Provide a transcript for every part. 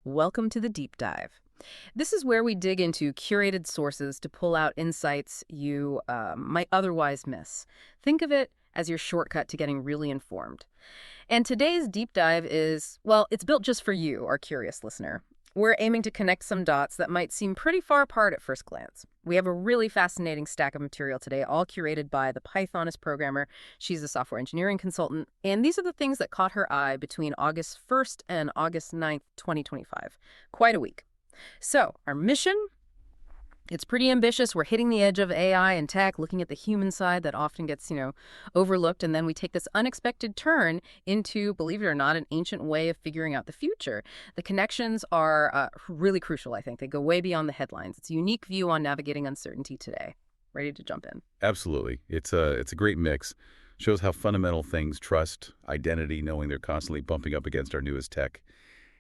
Welcome to the Deep Dive. This is where we dig into curated sources to pull out insights you might otherwise miss. Think of it as your shortcut to getting really informed. And today's deep dive is, well, it's built just for you, our curious listener. We're aiming to connect some dots that might seem pretty far apart at first glance. We have a really fascinating stack of material today, all curated by the Pythoness Programmer. She's a software engineering consultant, and these are the things that caught her eye between August 1st and August 9th, 2025. Quite a week. So, our mission? It's pretty ambitious. We're hitting the edge of AI and tech, looking at the human side that often gets, overlooked. And then we take this unexpected turn into, believe it or not, an ancient way of figuring out the future. The connections are really crucial, I think. They go way beyond the headlines. It's a unique view on navigating uncertainty today. Ready to jump in? Absolutely. It's a great mix. Shows how fundamental things, trust, identity, knowing they're constantly bumping up against our newest tech.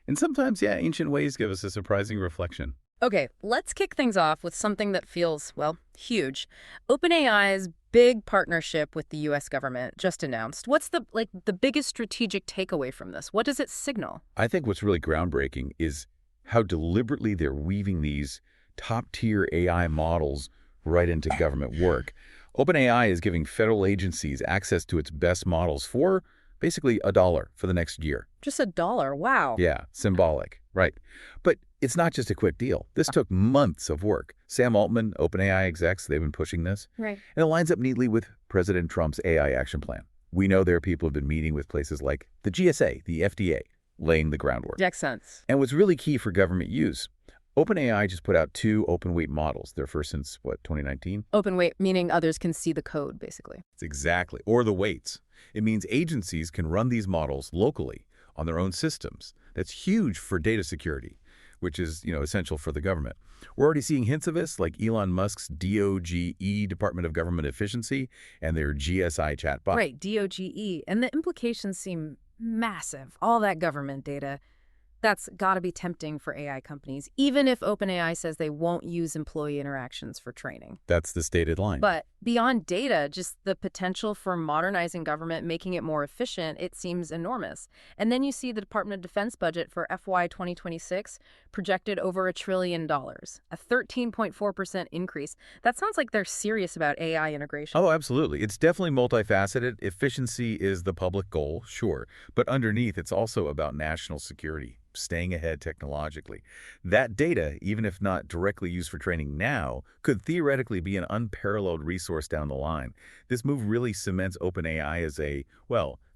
And sometimes, ancient ways give us a surprising reflection. Okay, let's kick things off with something that feels, well, huge. OpenAI's big partnership with the U.S. government just announced. What's the biggest strategic takeaway from this? What does it signal? I think what's really groundbreaking is how deliberately they're weaving these top-tier AI models right into government work. OpenAI is giving federal agencies access to its best models for basically $1 for the next year. Just $1? Wow. Yeah, symbolic, right. But it's not just a quick deal. This took months of work. Sam Altman, OpenAI execs, they've been pushing this. Right. And it lines up neatly with President Trump's AI action plan. We know there are people who have been meeting with places like the GSA, the FDA, laying the groundwork. Makes sense. And what's really key for government use, OpenAI just put out 2 open weight models. Their first since, 2019? Open weight, meaning others can see the code, basically. It's exactly. Or the weights. It means agencies can run these models locally on their own systems. That's huge for data security, which is, essential for the government. We're already seeing hints of this, like Elon Musk's DOGE, Department of Government Efficiency, and their GSI chatbot. Right, DOGE. And the implications seem massive. All that government data. That's got to be tempting for AI companies, even if OpenAI says they won't use employee interactions for training. That's the stated line. But beyond data, just the potential for modernizing government, making it more efficient, it seems enormous. And then you see the Department of Defense budget for FY 2026 projected over $1 trillion, a 13.4% increase. That sounds like they're serious about AI integration. Oh, absolutely. It's definitely multifaceted. Efficiency is the public goal, sure. But underneath, it's also about national security, staying ahead technologically. That data, even if not directly used for training now, could theoretically be an unparalleled resource down the line. This move really cements OpenAI as a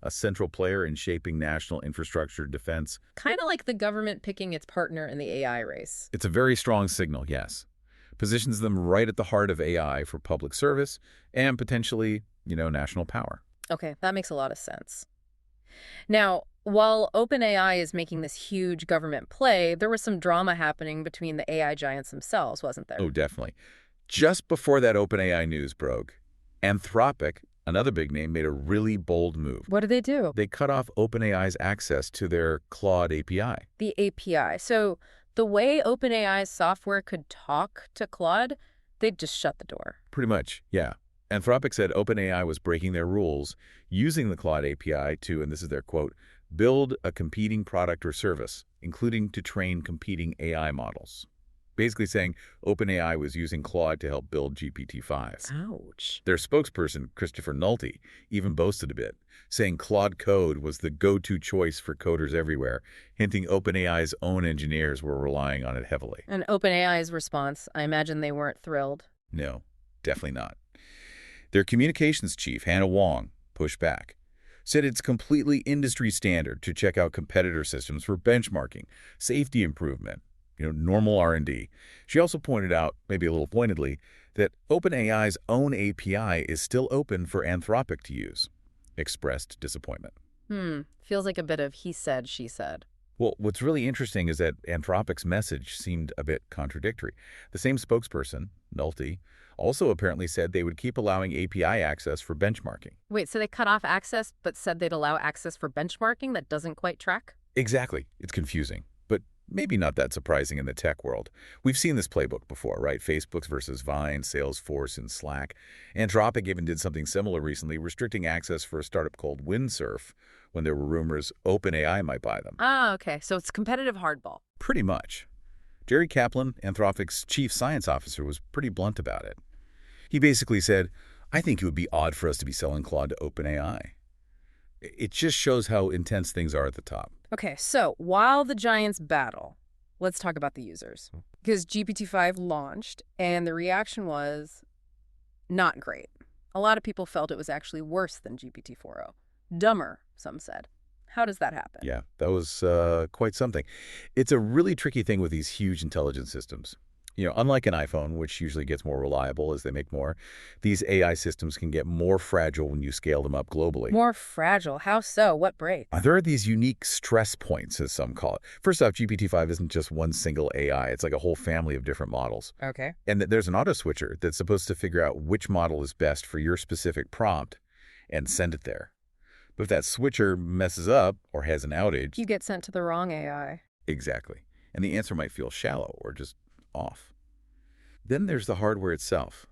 central player in shaping national infrastructure defense. Kind of like the government picking its partner in the AI race. It's a very strong signal, yes. Positions them right at the heart of AI for public service and potentially, national power. Okay, that makes a lot of sense. Now, while OpenAI is making this huge government play, there was some drama happening between the AI giants themselves, wasn't there? Oh, definitely. Just before that OpenAI news broke, Anthropic, another big name, made a really bold move. What did they do? They cut off OpenAI's access to their Claude API. The API. So the way OpenAI's software could talk to Claude, they'd just shut the door. Pretty much, yeah. Anthropic said OpenAI was breaking their rules using the Claude API to, and this is their quote, build a competing product or service, including to train competing AI models. Basically saying OpenAI was using Claude to help build GPT-5s. Ouch. Their spokesperson, Christopher Nolte, even boasted a bit, saying Claude Code was the go-to choice for coders everywhere, hinting OpenAI's own engineers were relying on it heavily. And OpenAI's response, I imagine they weren't thrilled. No, definitely not. Their communications chief, Hannah Wong, pushed back, said it's completely industry standard to check out competitor systems for benchmarking, safety improvement, normal R&D. She also pointed out, maybe a little pointedly, that OpenAI's own API is still open for Anthropic to use. Expressed disappointment. Feels like a bit of he said, she said. Well, what's really interesting is that Anthropic's message seemed a bit contradictory. The same spokesperson, Nolte, also apparently said they would keep allowing API access for benchmarking. Wait, so they cut off access but said they'd allow access for benchmarking? That doesn't quite track? Exactly. It's confusing. But Maybe not that surprising in the tech world. We've seen this playbook before, right? Facebook's versus Vine, Salesforce, and Slack. Anthropic even did something similar recently, restricting access for a startup called Windsurf when there were rumors OpenAI might buy them. Ah, okay. So it's competitive hardball. Pretty much. Jerry Kaplan, Anthropic's chief science officer, was pretty blunt about it. He basically said, I think it would be odd for us to be selling Claude to OpenAI. It just shows how intense things are at the top. Okay, so while the giants battle, let's talk about the users. Because GPT-5 launched, and the reaction was not great. A lot of people felt it was actually worse than GPT-4o. Dumber, some said. How does that happen? Yeah, that was quite something. It's a really tricky thing with these huge intelligence systems. Unlike an iPhone, which usually gets more reliable as they make more, these AI systems can get more fragile when you scale them up globally. More fragile? How so? What breaks? There are these unique stress points, as some call it. First off, GPT-5 isn't just one single AI. It's like a whole family of different models. Okay. And there's an auto switcher that's supposed to figure out which model is best for your specific prompt and send it there. But if that switcher messes up or has an outage... You get sent to the wrong AI. Exactly. And the answer might feel shallow or just off. Then there's the hardware itself.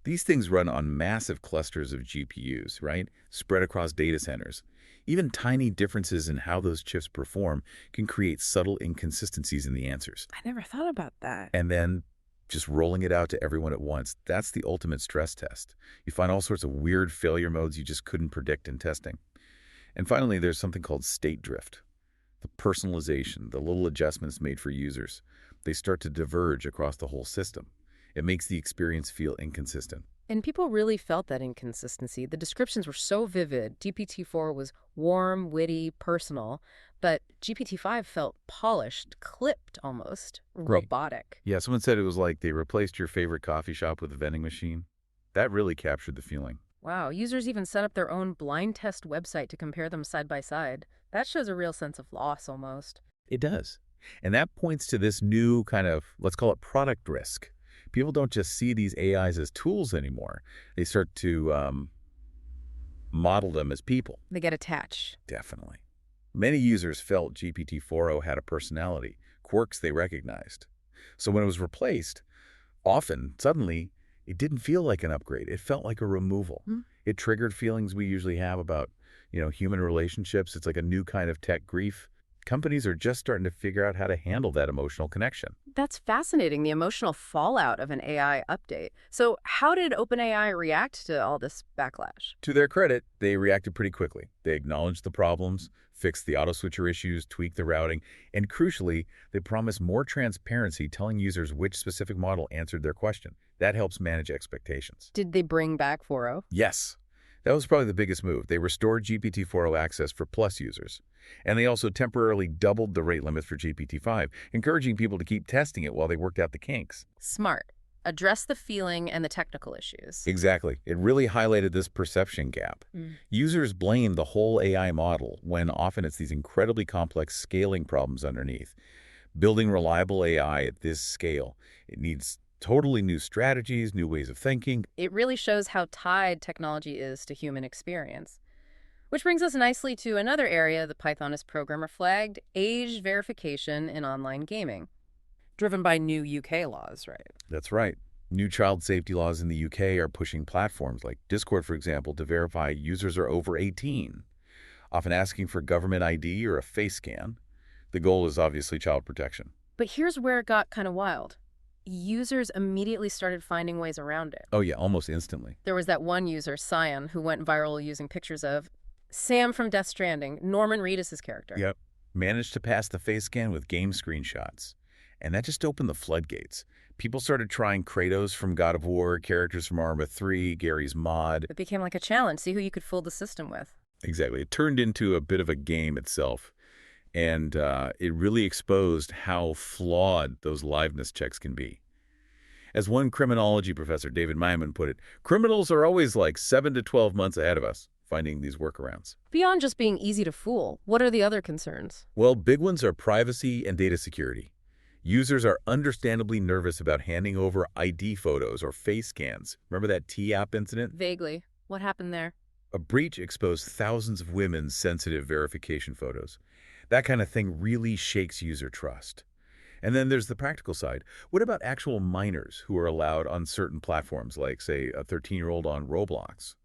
These things run on massive clusters of GPUs, right? Spread across data centers. Even tiny differences in how those chips perform can create subtle inconsistencies in the answers. I never thought about that. And then just rolling it out to everyone at once, that's the ultimate stress test. You find all sorts of weird failure modes you just couldn't predict in testing. And finally, there's something called state drift. The personalization, the little adjustments made for users. They start to diverge across the whole system. It makes the experience feel inconsistent. And people really felt that inconsistency. The descriptions were so vivid. GPT-4 was warm, witty, personal, but GPT-5 felt polished, clipped almost, Right. robotic. Yeah, someone said it was like they replaced your favorite coffee shop with a vending machine. That really captured the feeling. Wow, users even set up their own blind test website to compare them side by side. That shows a real sense of loss almost. It does. And that points to this new kind of, let's call it product risk. People don't just see these AIs as tools anymore. They start to model them as people. They get attached. Definitely. Many users felt GPT-4o had a personality, quirks they recognized. So when it was replaced, often, suddenly, it didn't feel like an upgrade. It felt like a removal. It triggered feelings we usually have about, human relationships. It's like a new kind of tech grief. Companies are just starting to figure out how to handle that emotional connection. That's fascinating, the emotional fallout of an AI update. So how did OpenAI react to all this backlash? To their credit, they reacted pretty quickly. They acknowledged the problems, fixed the auto-switcher issues, tweaked the routing, and crucially, they promised more transparency, telling users which specific model answered their question. That helps manage expectations. Did they bring back 4.0? Yes. That was probably the biggest move. They restored GPT-4o access for Plus users. And they also temporarily doubled the rate limit for GPT-5, encouraging people to keep testing it while they worked out the kinks. Smart. Address the feeling and the technical issues. Exactly. It really highlighted this perception gap. Users blame the whole AI model when often it's these incredibly complex scaling problems underneath. Building reliable AI at this scale, it needs totally new strategies, new ways of thinking. It really shows how tied technology is to human experience. Which brings us nicely to another area the Pythoness Programmer flagged, age verification in online gaming. Driven by new UK laws, right? That's right. New child safety laws in the UK are pushing platforms like Discord, for example, to verify users are over 18, often asking for government ID or a face scan. The goal is obviously child protection. But here's where it got kind of wild. Users immediately started finding ways around it. Oh yeah, almost instantly. There was that one user, Cyan, who went viral using pictures of Sam from Death Stranding, Norman Reedus' character. Yep. Managed to pass the face scan with game screenshots. And that just opened the floodgates. People started trying Kratos from God of War, characters from Arma 3, Gary's Mod. It became like a challenge, see who you could fool the system with. Exactly. It turned into a bit of a game itself. And it really exposed how flawed those liveness checks can be. As one criminology professor, David Myman, put it, criminals are always like 7 to 12 months ahead of us, finding these workarounds. Beyond just being easy to fool, what are the other concerns? Well, big ones are privacy and data security. Users are understandably nervous about handing over ID photos or face scans. Remember that T-app incident? Vaguely. What happened there? A breach exposed thousands of women's sensitive verification photos. That kind of thing really shakes user trust. And then there's the practical side. What about actual minors who are allowed on certain platforms, like, say, a 13-year-old on Roblox?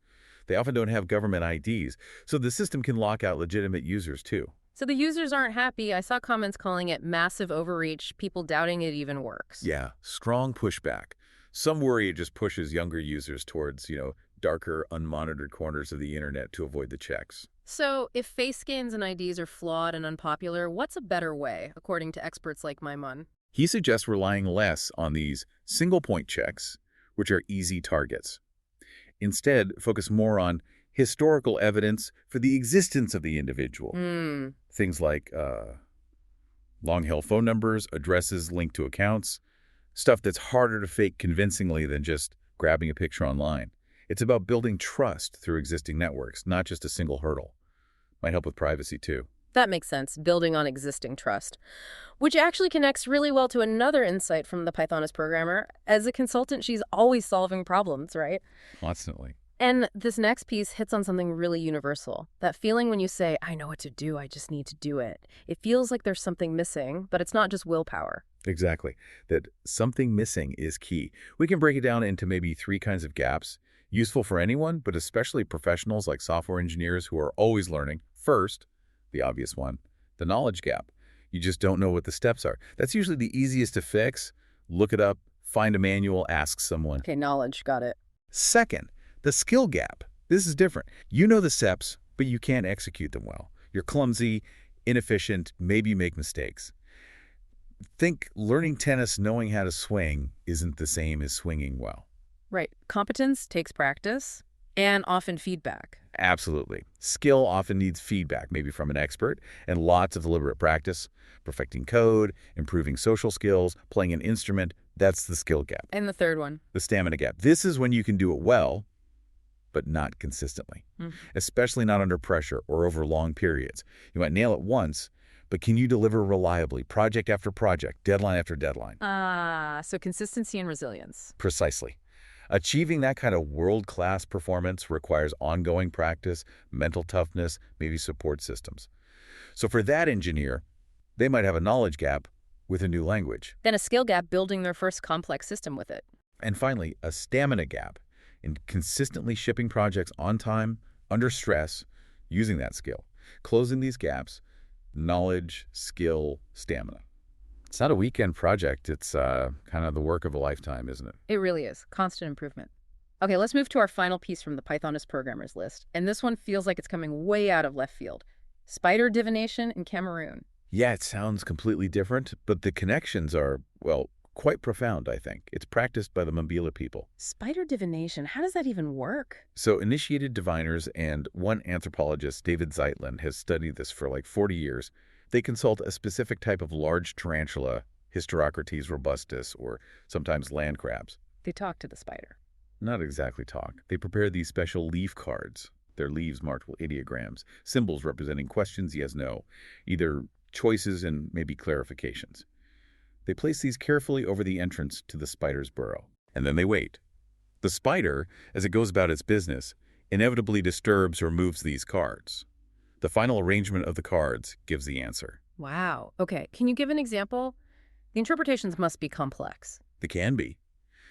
They often don't have government IDs, so the system can lock out legitimate users, too. So the users aren't happy. I saw comments calling it massive overreach, people doubting it even works. Yeah, strong pushback. Some worry it just pushes younger users towards, darker, unmonitored corners of the internet to avoid the checks. So if face scans and IDs are flawed and unpopular, what's a better way, according to experts like Maimon? He suggests relying less on these single-point checks, which are easy targets. Instead, focus more on historical evidence for the existence of the individual. Things like long-held phone numbers, addresses linked to accounts, stuff that's harder to fake convincingly than just grabbing a picture online. It's about building trust through existing networks, not just a single hurdle. Might help with privacy, too. That makes sense, building on existing trust, which actually connects really well to another insight from the Pythoness Programmer. As a consultant, she's always solving problems, right? Constantly. And this next piece hits on something really universal. That feeling when you say, I know what to do, I just need to do it. It feels like there's something missing, but it's not just willpower. Exactly. That something missing is key. We can break it down into maybe 3 kinds of gaps. Useful for anyone, but especially professionals like software engineers who are always learning. First, the obvious one, the knowledge gap. You just don't know what the steps are. That's usually the easiest to fix. Look it up, find a manual, ask someone. Okay, knowledge, got it. Second, the skill gap. This is different. You know the steps, but you can't execute them well. You're clumsy, inefficient, maybe you make mistakes. Think learning tennis, knowing how to swing isn't the same as swinging well. Right. Competence takes practice and often feedback. Absolutely. Skill often needs feedback, maybe from an expert, and lots of deliberate practice. Perfecting code, improving social skills, playing an instrument, that's the skill gap. And the third one? The stamina gap. This is when you can do it well, but not consistently, especially not under pressure or over long periods. You might nail it once, but can you deliver reliably, project after project, deadline after deadline? So consistency and resilience. Precisely. Achieving that kind of world-class performance requires ongoing practice, mental toughness, maybe support systems. So for that engineer, they might have a knowledge gap with a new language. Then a skill gap building their first complex system with it. And finally, a stamina gap in consistently shipping projects on time, under stress, using that skill. Closing these gaps, knowledge, skill, stamina. It's not a weekend project. It's kind of the work of a lifetime, isn't it? It really is. Constant improvement. Okay, let's move to our final piece from the Pythoness Programmers list. And this one feels like it's coming way out of left field. Spider divination in Cameroon. Yeah, it sounds completely different, but the connections are, well, quite profound, I think. It's practiced by the Mambila people. Spider divination, how does that even work? So initiated diviners and one anthropologist, David Zeitlin, has studied this for like 40 years. They consult a specific type of large tarantula, Hysterocrates robustus, or sometimes land crabs. They talk to the spider. Not exactly talk. They prepare these special leaf cards. Their leaves marked with ideograms, symbols representing questions yes, no, either choices and maybe clarifications. They place these carefully over the entrance to the spider's burrow, and then they wait. The spider, as it goes about its business, inevitably disturbs or moves these cards. The final arrangement of the cards gives the answer. Wow. Okay, can you give an example? The interpretations must be complex. They can be.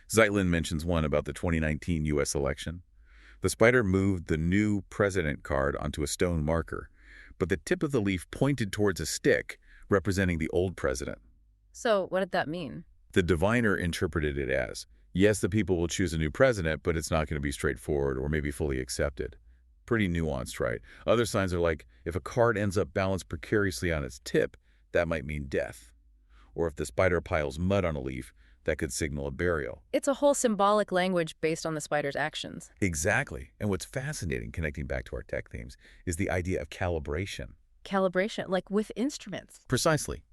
Zeitlin mentions one about the 2019 U.S. election. The spider moved the new president card onto a stone marker, but the tip of the leaf pointed towards a stick representing the old president. So what did that mean? The diviner interpreted it as, yes, the people will choose a new president, but it's not going to be straightforward or maybe fully accepted. Pretty nuanced, right? Other signs are like, if a card ends up balanced precariously on its tip, that might mean death. Or if the spider piles mud on a leaf, that could signal a burial. It's a whole symbolic language based on the spider's actions. Exactly. And what's fascinating, connecting back to our tech themes, is the idea of calibration. Calibration, like with instruments. Precisely.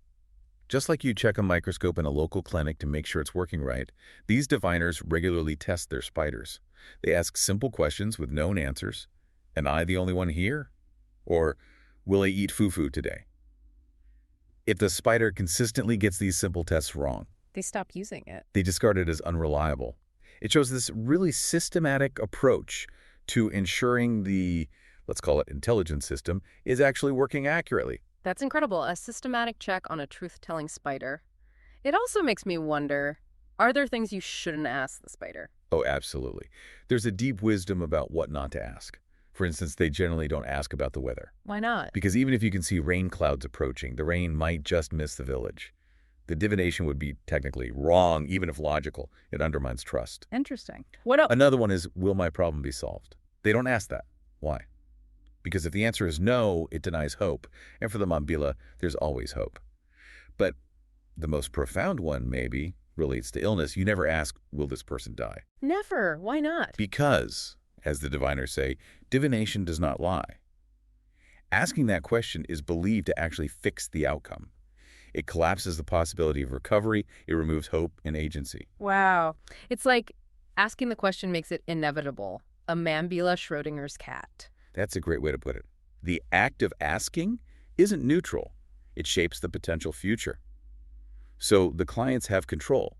Just like you check a microscope in a local clinic to make sure it's working right, these diviners regularly test their spiders. They ask simple questions with known answers. Am I the only one here? Or, will I eat fufu today? If the spider consistently gets these simple tests wrong, They stop using it. they discard it as unreliable. It shows this really systematic approach to ensuring the, let's call it intelligence system, is actually working accurately. That's incredible. A systematic check on a truth-telling spider. It also makes me wonder, are there things you shouldn't ask the spider? Oh, absolutely. There's a deep wisdom about what not to ask. For instance, they generally don't ask about the weather. Why not? Because even if you can see rain clouds approaching, the rain might just miss the village. The divination would be technically wrong, even if logical. It undermines trust. Interesting. What else? Another one is, will my problem be solved? They don't ask that. Why? Because if the answer is no, it denies hope. And for the Mambila, there's always hope. But the most profound one, maybe, relates to illness. You never ask, will this person die? Never. Why not? Because, as the diviners say, divination does not lie. Asking that question is believed to actually fix the outcome. It collapses the possibility of recovery. It removes hope and agency. Wow. It's like asking the question makes it inevitable. A Mambila Schrodinger's cat. That's a great way to put it. The act of asking isn't neutral. It shapes the potential future. So the clients have control.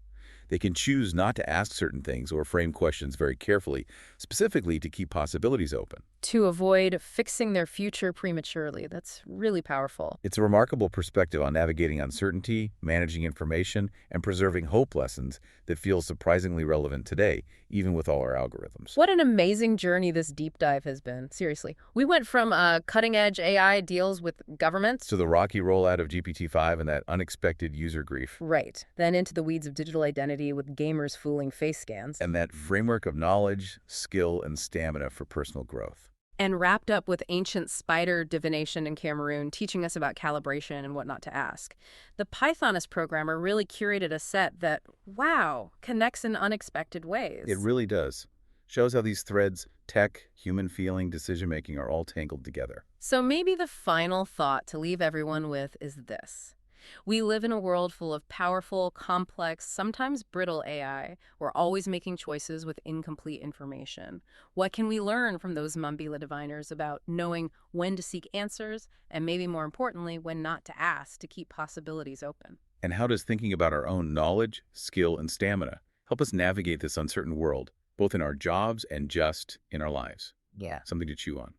They can choose not to ask certain things or frame questions very carefully, specifically to keep possibilities open. To avoid fixing their future prematurely. That's really powerful. It's a remarkable perspective on navigating uncertainty, managing information, and preserving hope lessons that feel surprisingly relevant today, even with all our algorithms. What an amazing journey this deep dive has been. Seriously. We went from cutting-edge AI deals with governments To the rocky rollout of GPT-5 and that unexpected user grief. right, then into the weeds of digital identity with gamers fooling face scans. And that framework of knowledge, skill, and stamina for personal growth. And wrapped up with ancient spider divination in Cameroon, teaching us about calibration and what not to ask. The Pythoness Programmer really curated a set that, wow, connects in unexpected ways. It really does. Shows how these threads, tech, human feeling, decision-making are all tangled together. So maybe the final thought to leave everyone with is this. We live in a world full of powerful, complex, sometimes brittle AI. We're always making choices with incomplete information. What can we learn from those Mambila diviners about knowing when to seek answers and maybe more importantly, when not to ask to keep possibilities open? And how does thinking about our own knowledge, skill, and stamina help us navigate this uncertain world, both in our jobs and just in our lives? Yeah. Something to chew on.